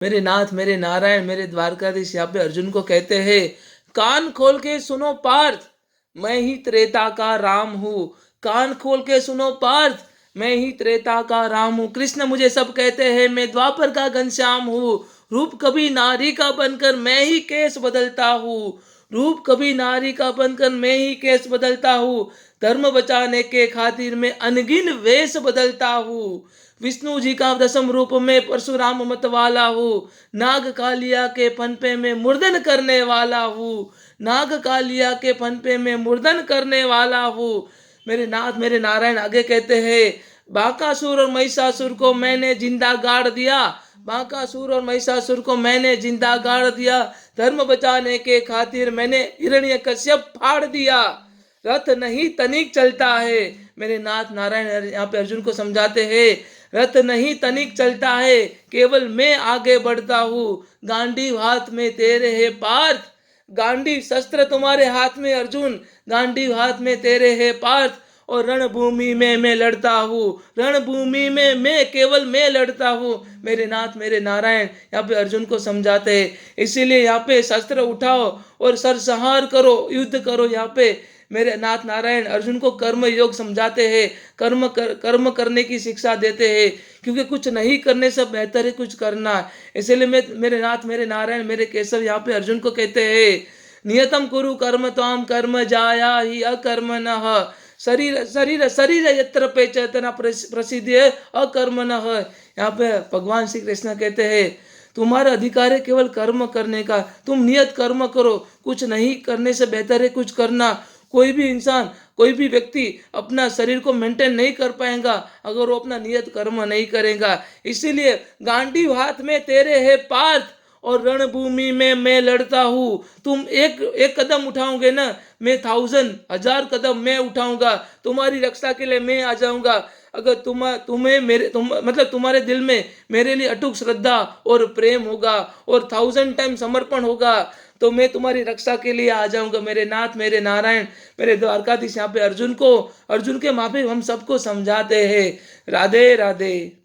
मेरे नाथ, मेरे नारायण, मेरे द्वारकाधीश यहाँ पे अर्जुन को कहते हैं, कान खोल के सुनो पार्थ, मैं ही त्रेता का राम हूँ। कान खोल के सुनो पार्थ, मैं ही त्रेता का राम हूँ। कृष्ण मुझे सब कहते हैं, मैं द्वापर का घनश्याम हूँ। रूप कभी नारी का बनकर मैं ही केस बदलता हूँ। रूप कभी नारी का बनकर मैं ही केस बदलता हूँ। धर्म बचाने के खातिर मैं अनगिन वेश बदलता हूँ। विष्णु जी का दसम रूप में परशुराम मत वाला हूँ। नाग कालिया के फन में मुर्दन करने वाला हूँ। नाग कालिया के फन में मुर्दन करने वाला हूँ। मेरे नाथ, मेरे नारायण आगे कहते हैं, बाकासुर और महिषासुर को मैंने जिंदा गाड़ दिया। बाकासुर और महिषासुर को मैंने जिंदा गाड़ दिया। धर्म बचाने के खातिर मैंने हिरण्यकश्यप फाड़ दिया। रथ नहीं तनिक चलता है। मेरे नाथ नारायण यहाँ पे अर्जुन को समझाते हैं, रथ नहीं तनिक चलता है, केवल मैं आगे बढ़ता हूँ। गांडीव हाथ में तेरे है पार्थ, गांडीव शस्त्र तुम्हारे हाथ में अर्जुन, गांडीव हाथ में तेरे है पार्थ। और रणभूमि में मैं लड़ता हूँ, रणभूमि में मैं केवल मैं लड़ता हूँ। मेरे नाथ, मेरे नारायण यहाँ पे अर्जुन को समझाते हैं। इसीलिए यहाँ पे शस्त्र उठाओ और सरसंहार करो, युद्ध करो। यहाँ पे मेरे नाथ नारायण अर्जुन को कर्म योग समझाते हैं, कर्म करने की शिक्षा देते हैं, क्योंकि कुछ नहीं करने से बेहतर है कुछ करना। इसलिए मैं, मेरे नाथ, मेरे नारायण, मेरे केशव यहाँ पे अर्जुन को कहते हैं, नियतम कुरु कर्म त्वाम कर्म जाया ही अकर्मणः। शरीर शरीर शरीर यत्र पे चेतना प्रसिद्ध अकर्मणः। यहाँ पे भगवान श्री कृष्ण कहते हैं, तुम्हारा अधिकार है केवल कर्म करने का, तुम नियत कर्म करो। कुछ नहीं करने से बेहतर है कुछ करना। कोई भी इंसान, कोई भी व्यक्ति अपना शरीर को मेंटेन नहीं कर पाएगा अगर वो अपना नियत कर्म नहीं करेगा। इसीलिए गांडीव हाथ में तेरे है पार्थ, और रणभूमि में मैं लड़ता हूँ। तुम एक एक कदम उठाओगे ना, मैं 1000 कदम मैं उठाऊंगा। तुम्हारी रक्षा के लिए मैं आ जाऊंगा। अगर तुम्हें मतलब तुम्हारे दिल में मेरे लिए अटूट श्रद्धा और प्रेम होगा और 1000 टाइम समर्पण होगा, तो मैं तुम्हारी रक्षा के लिए आ जाऊंगा। मेरे नाथ, मेरे नारायण, मेरे द्वारकाधीश यहाँ पे अर्जुन के माफी हम सबको समझाते हैं। राधे राधे।